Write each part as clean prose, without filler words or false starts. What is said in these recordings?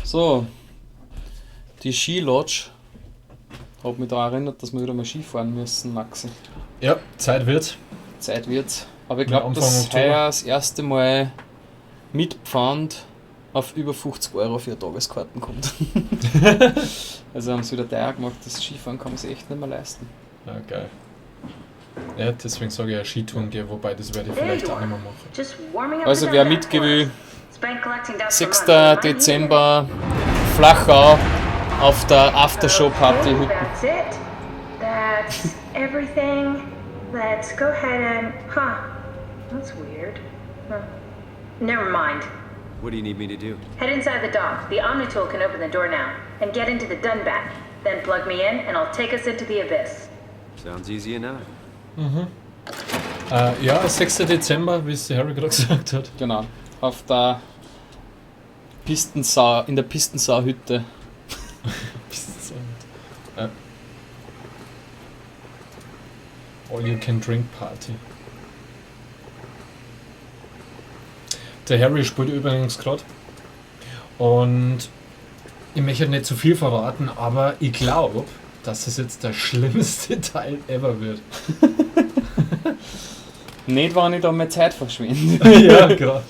So, die Skilodge hat mich da erinnert, dass wir wieder mal Skifahren müssen, Maxi. Ja, Zeit wird. Zeit wird's. Aber ich glaube, Anfang dass Oktober. heuer das erste Mal mit Pfand auf über 50 Euro für Tageskarten kommt. Also haben sie wieder teuer gemacht, das Skifahren kann man sich echt nicht mehr leisten. Ja, geil. Ja, deswegen sage ich ja Skitouren gehen, wobei das werde ich vielleicht auch nicht mehr machen. Also wer mitgehen will, 6. Dezember, Flachau auf der Aftershow-Party Hütten. That's it. That's everything. Let's go ahead and... Huh. That's weird. Huh. Never mind. What do you need me to do? Head inside the dock. The Omni tool can open the door now. And get into the Dunbat. Then plug me in and I'll take us into the abyss. Sounds easy enough. Ja, 6. Dezember, wie es der Harry gerade gesagt hat. Genau, auf der Pistensau, in der Pistensau-Hütte. All you can drink Party. Der Harry spielt übrigens gerade. Und ich möchte nicht zu viel verraten, aber ich glaube, dass es jetzt der schlimmste Teil ever wird. Nicht, wenn ich da mehr Zeit verschwende. Ja, genau.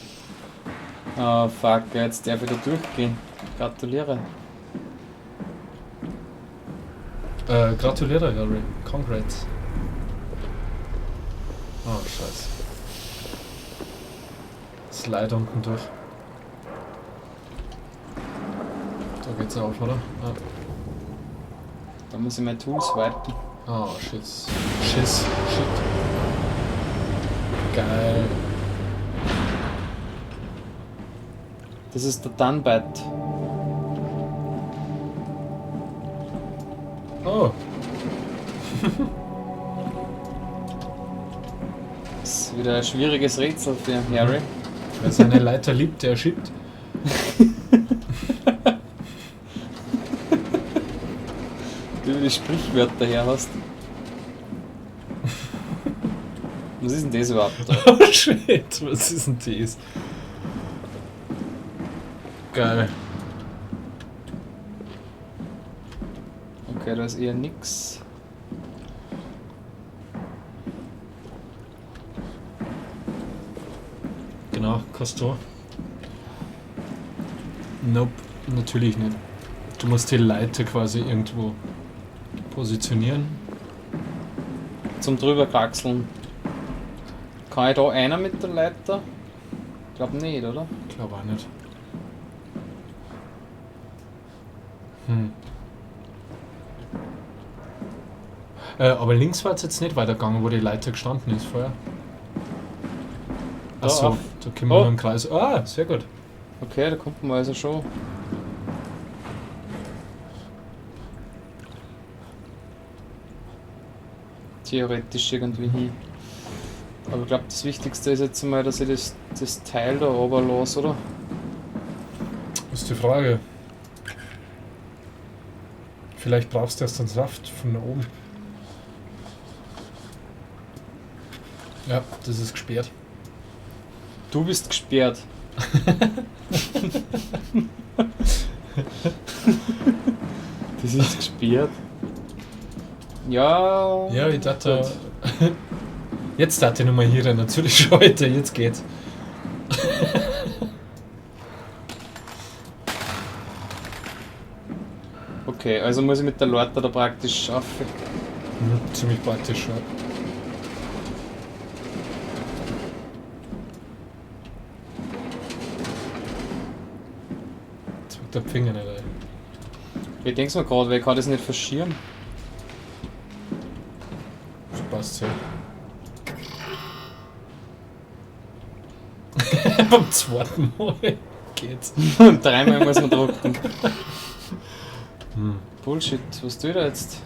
Oh fuck, jetzt darf ich da durchgehen. Gratuliere. Gratuliere, Harry. Congrats. Oh, scheiße. Slide unten durch. Da geht's auf, oder? Ah. Da muss ich meine Tools wipen. Oh, Schiss. Shit. Geil. Das ist der Dunbat. Oh. Das ist wieder ein schwieriges Rätsel für Harry. Wer seine Leiter liebt, der schiebt. Du die Sprichwörter her hast. Was ist denn das überhaupt? Oh shit, was ist denn das? Geil. Okay, da ist eher nix. Genau, kannst du. Nope, natürlich nicht. Du musst die Leiter quasi irgendwo positionieren. Zum drüber kraxeln. Kann ich da einer mit der Leiter? Ich glaube nicht, oder? Ich glaube auch nicht. Aber links war es jetzt nicht weitergegangen, wo die Leiter gestanden ist vorher. Da Achso, auf. da können wir Oh. nur im Kreis. Ah, sehr gut. Okay, da kommt man also schon. Theoretisch irgendwie hin. Aber ich glaube, das Wichtigste ist jetzt einmal, dass ich das Teil da oben los, oder? Das ist die Frage. Vielleicht brauchst du erst den Saft von da oben. Ja, das ist gesperrt. Du bist gesperrt. Das ist gesperrt. Ja. Ja, ich dachte. Jetzt dachte ich nochmal hier rein. Natürlich schon heute, jetzt geht's. Okay, also muss ich mit der Leiter da praktisch auf. Ziemlich praktisch, ja. Jetzt wird der Finger nicht rein. Ich denk's mir gerade, weil ich kann das nicht verschieren. Das passt ja. Beim zweiten Mal geht's. Dreimal muss man drücken. Bullshit, was tue ich da jetzt?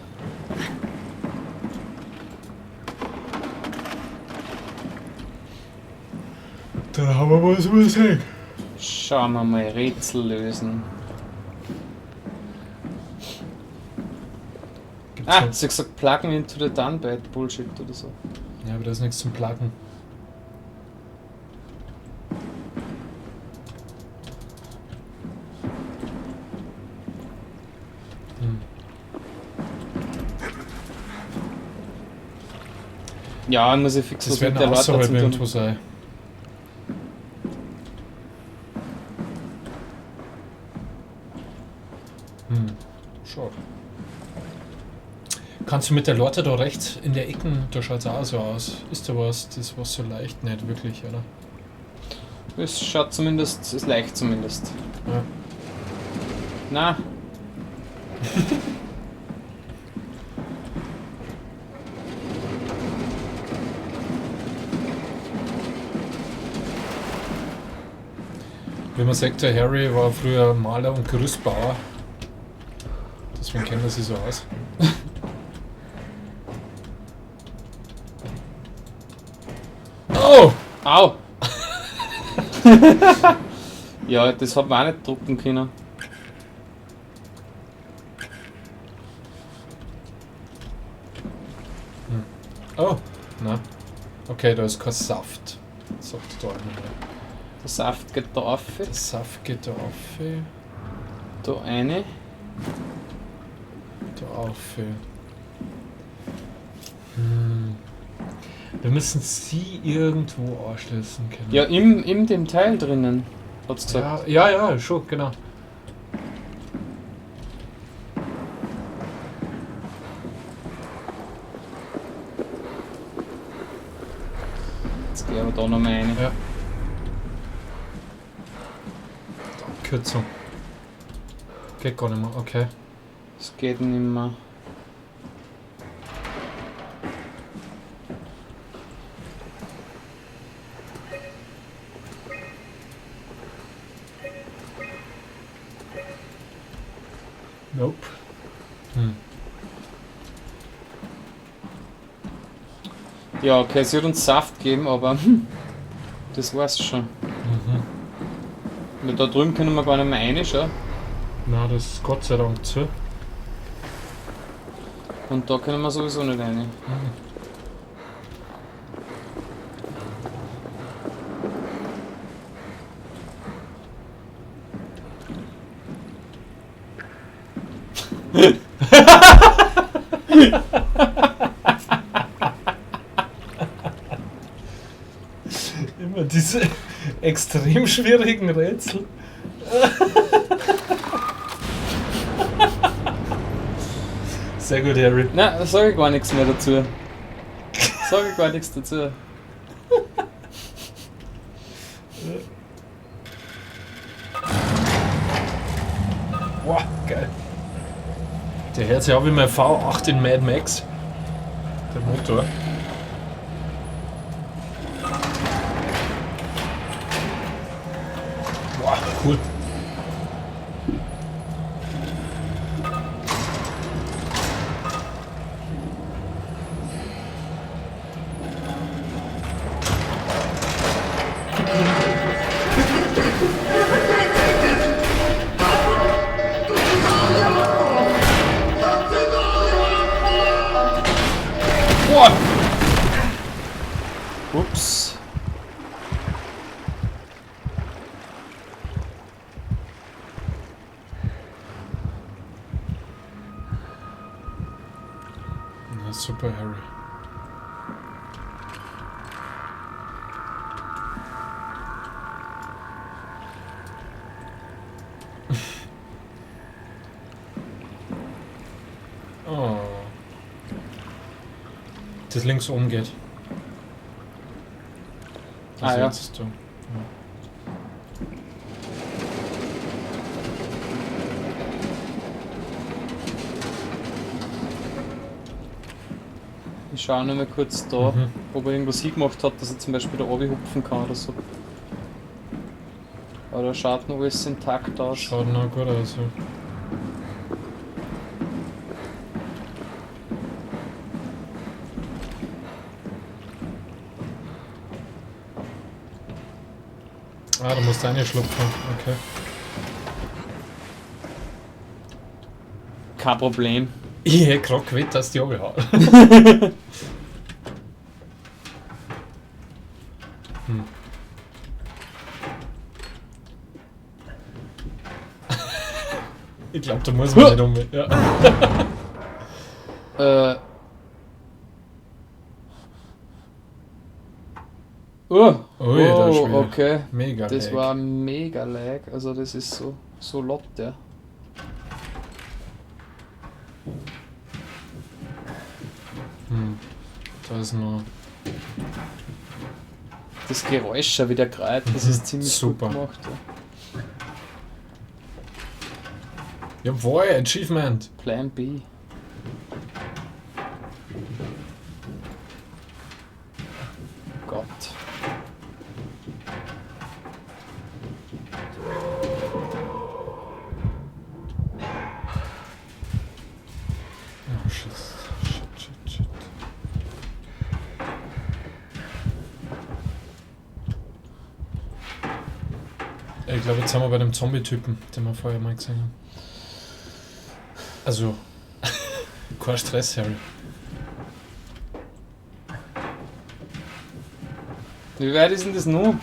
Dann haben wir was übersehen. Schauen wir mal, Rätsel lösen. Ah, sie hat gesagt, pluggen into the Dunbat, Bullshit oder so. Ja, aber da ist nichts zum Pluggen. Ja, muss ich fix Das was werden mit der Leute außerhalb zu irgendwo tun. sein. Schade. Kannst du mit der Lorte da rechts in der Ecke, da schaut es auch so aus. Ist da was, das was so leicht? Nicht wirklich, oder? Es schaut zumindest, es leicht zumindest. Ja. Na. Wie man sagt, der Harry war früher Maler und Gerüstbauer. Deswegen kennen wir sie so aus. Oh! Au! Ja, das hat man auch nicht drucken können. Oh! Na. Okay, da ist kein Saft. Sagt da einer. Der Saft geht da rauf, Der Saft geht da auf. da eine. Da auf. Wir müssen sie irgendwo anschließen können. Ja, in dem Teil drinnen, hat's gesagt. Ja, schon, genau. Jetzt gehen wir da nochmal rein. Ja. Kürzung. Geht gar nicht mehr, okay. Es geht nicht mehr. Nope. Ja, okay, sie hat uns Saft gegeben, aber das war's schon. Weil da drüben können wir gar nicht mehr reinschauen. Na, das ist Gott sei Dank zu. Und da können wir sowieso nicht rein. Immer diese extrem schwierigen Rätsel. Sehr gut, Harry. Nein, da sage ich gar nichts mehr dazu. Sage ich gar nichts dazu. Boah, geil. Der hört sich auch wie mein V8 in Mad Max. Der Motor. Boah, cool. Boah! Ups. Na super, Harry. Oh. Das links oben geht. Das Ah, ja. jetzt du. Ich schaue nur mal kurz da, ob er irgendwas hingemacht hat, dass er zum Beispiel da hupfen kann oder so. Oder schaut noch alles intakt aus. Schaut noch gut aus. Ja. Ah, du musst reinschlupfen. Okay. Kein Problem. Ich hätte gerade gewettet, dass die abgehauen. Ich glaube, da muss man nicht um. Ja. Oh, Ui, da ist oh wieder okay. mega Das lag. war mega lag. Also das ist so laut, ja. Da ist noch Das Geräusch, wie der kreit, das ist ziemlich super. gut gemacht. Ja. Jawohl, Achievement! Plan B. Gott. Oh, shit. Ich glaube, jetzt sind wir bei dem Zombie-Typen, den wir vorher mal gesehen haben. Also, kein Stress, Harry. Wie weit ist denn das noch?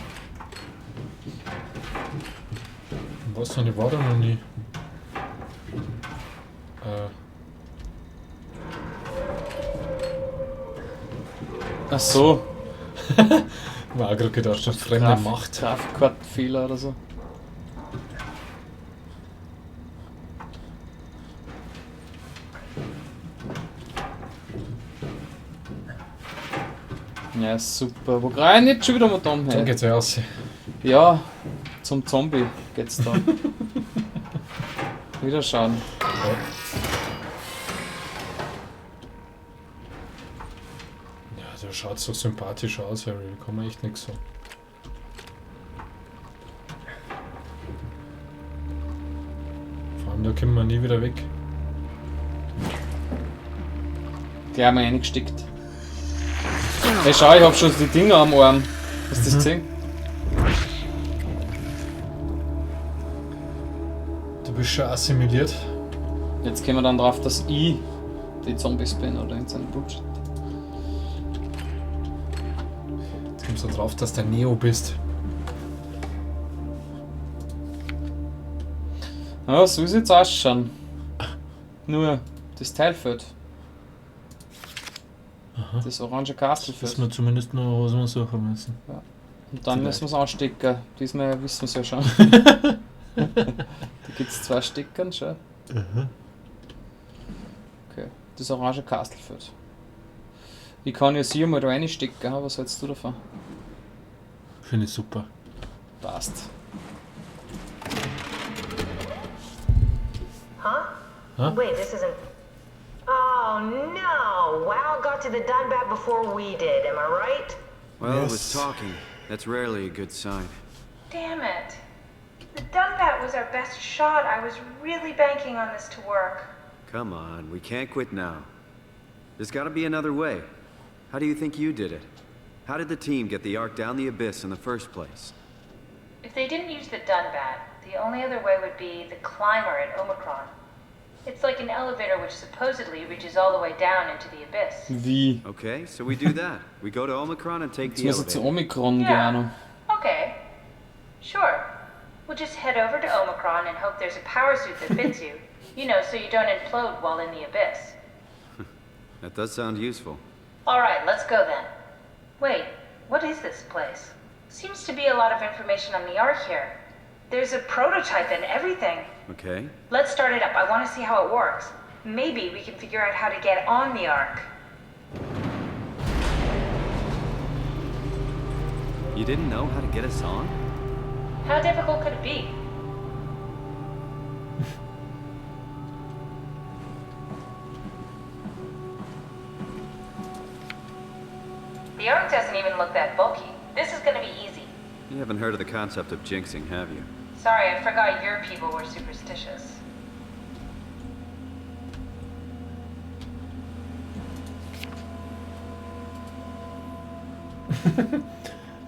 Was denn, ich war da noch nie. Ach so. War auch gerade gedacht, das fremde Macht. Grafikkartenfehler oder so. Ja, super. Wo rein jetzt schon wieder mal da Dann geht's ja raus. Ja, zum Zombie geht's da. Wieder schauen. Ja, der schaut so sympathisch aus, Harry. Da kann man echt nichts sagen. Vor allem, da kommen wir nie wieder weg. Gleich mal reingesteckt. Hey, schau, ich hab schon die Dinger am Arm. Hast du das gesehen? Du bist schon assimiliert. Jetzt kommen wir dann drauf, dass ich die Zombies bin oder in seinem Bullshit. Jetzt kommst du drauf, dass du Neo bist. Ja, so ist jetzt ausschauen. Nur das Teil fehlt. Aha. Das orange Kastel Das fehlt. wir zumindest noch was wir suchen müssen. Und dann müssen wir es anstecken. Diesmal wissen wir es ja schon. Da gibt es 2 Steckern schon. Okay, das orange Kastel fehlt. Ich kann ja sie mal da reinstecken. Was hältst du davon? Finde ich super. Passt. Huh? Wait, this isn't... Oh no! Wow got to the Dunbat before we did, am I right? Well, Yes. with talking, that's rarely a good sign. Damn it. The Dunbat was our best shot. I was really banking on this to work. Come on, we can't quit now. There's gotta be another way. How do you think you did it? How did the team get the Ark down the abyss in the first place? If they didn't use the Dunbat, the only other way would be the climber at Omicron. It's like an elevator which supposedly reaches all the way down into the abyss. Wie? Okay, so we do that. We go to Omicron and take Jetzt the muss ich zu elevator. Omikron Yeah. gehen. Okay. Sure. We'll just head over to Omicron and hope there's a power suit that fits you. You know, so you don't implode while in the abyss. That does sound useful. Alright, let's go then. Wait, what is this place? Seems to be a lot of information on the Ark here. There's a prototype and everything. Okay. Let's start it up. I want to see how it works. Maybe we can figure out how to get on the Ark. You didn't know how to get us on? How difficult could it be? The Ark doesn't even look that bulky. This is gonna be easy. You haven't heard of the concept of jinxing, have you? Sorry, I forgot your people were superstitious.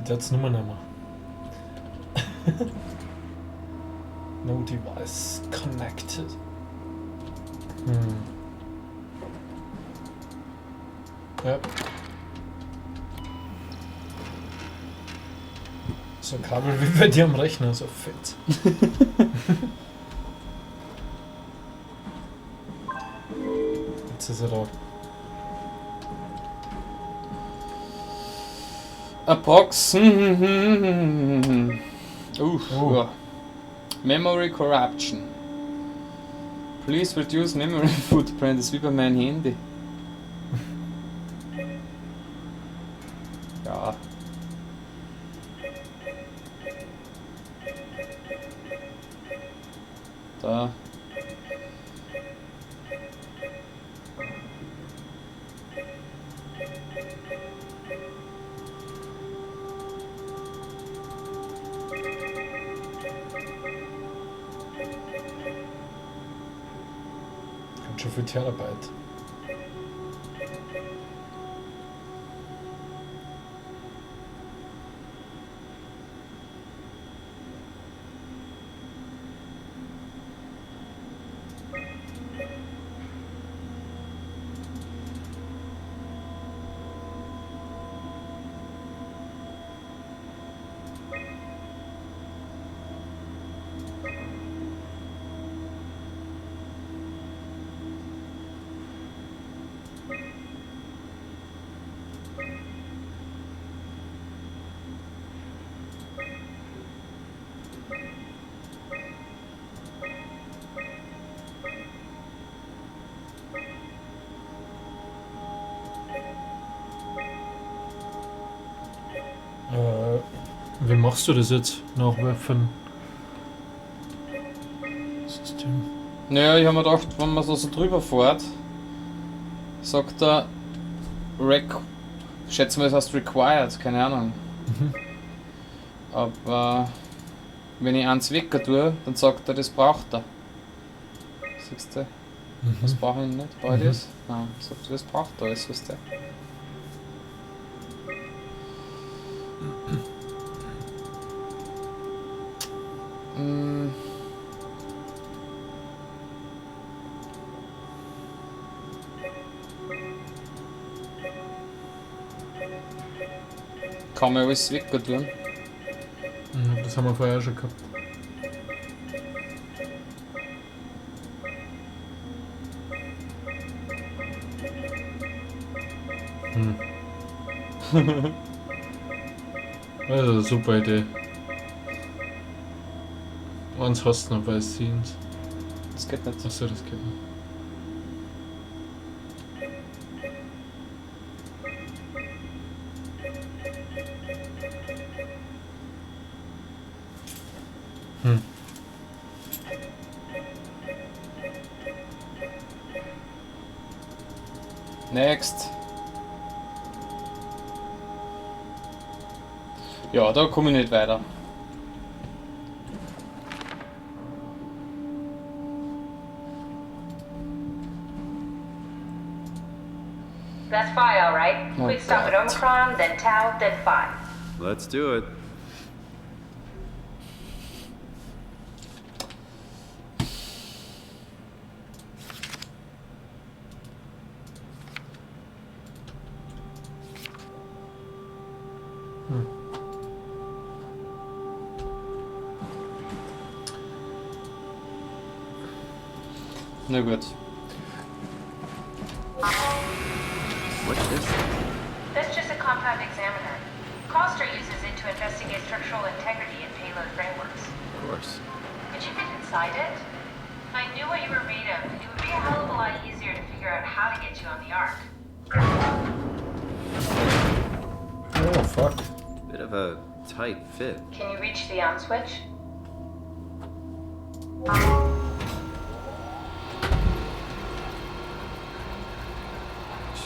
That's Nummer nicht mehr. No device connected. Ja. So ein Kabel wie bei dir am Rechner, so fett. Jetzt ist er da. Approx. Ja. Memory Corruption. Please reduce memory footprint. Das ist wie bei meinem Handy. Ja. Da. Ganz schön viel Terabyte. Wie machst du das jetzt? Nachwerfen? System. Naja, ich habe mir gedacht, wenn man so drüber fährt, sagt er, schätzen wir, es heißt required, keine Ahnung. Aber wenn ich eins wecker tue, dann sagt er, das braucht er. Siehst du? Das brauche ich nicht. Brauche ich das? Nein, sagt er, das braucht er alles, weißt du. Kann man alles wecker tun. Das haben wir vorher schon gehabt. Das ist eine super Idee. Eins hast du noch bei Scenes. Das geht nicht. Achso, das geht nicht. Next. Ja, da komme ich nicht weiter. That's Phi, all right. Oh, Quick stop at God. Omicron, then Tau, then Phi. Let's do it. Na gut. What's this? That's just a compound examiner. Coster uses it to investigate structural integrity in payload frameworks. Of course. Could you get inside it? If I knew what you were made of, it would be a hell of a lot easier to figure out how to get you on the Ark. Oh, fuck. Bit of a tight fit. Can you reach the on switch?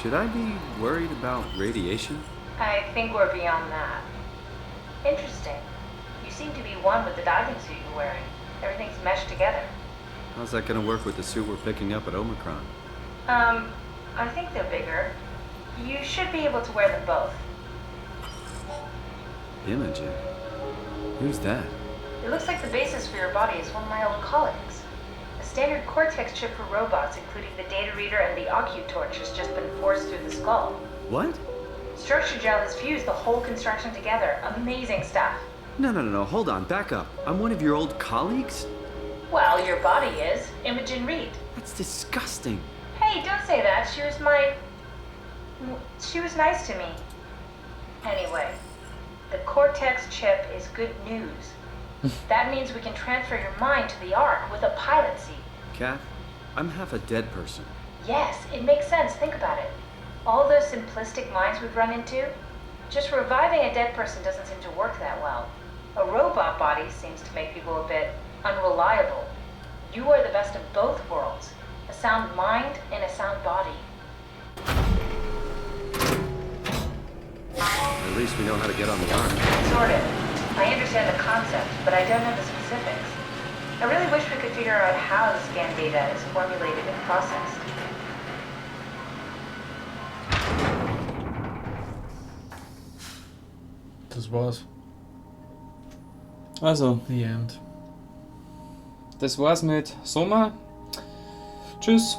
Should I be worried about radiation? I think we're beyond that. Interesting. You seem to be one with the diving suit you're wearing. Everything's meshed together. How's that gonna work with the suit we're picking up at Omicron? I think they're bigger. You should be able to wear them both. Imogen. Who's that? It looks like the basis for your body is one of my old colleagues. A standard Cortex chip for robots, including the data reader and the OcuTorch, has just been forced through the skull. What? Structure gel has fused the whole construction together. Amazing stuff. No, hold on, back up. I'm one of your old colleagues? Well, your body is. Imogen Reed. That's disgusting. Hey, don't say that. She was nice to me. Anyway, The Cortex chip is good news. That means we can transfer your mind to the Ark with a pilot seat. Kat, I'm half a dead person. Yes, it makes sense. Think about it. All those simplistic minds we've run into, just reviving a dead person doesn't seem to work that well. A robot body seems to make people a bit unreliable. You are the best of both worlds. A sound mind and a sound body. At least we know how to get on the Ark. Sort of. I understand the concept, but I don't know the specifics. I really wish we could figure out how the scan data is formulated and processed. Das war's. Also, The End. das war's mit SOMA. Tschüss.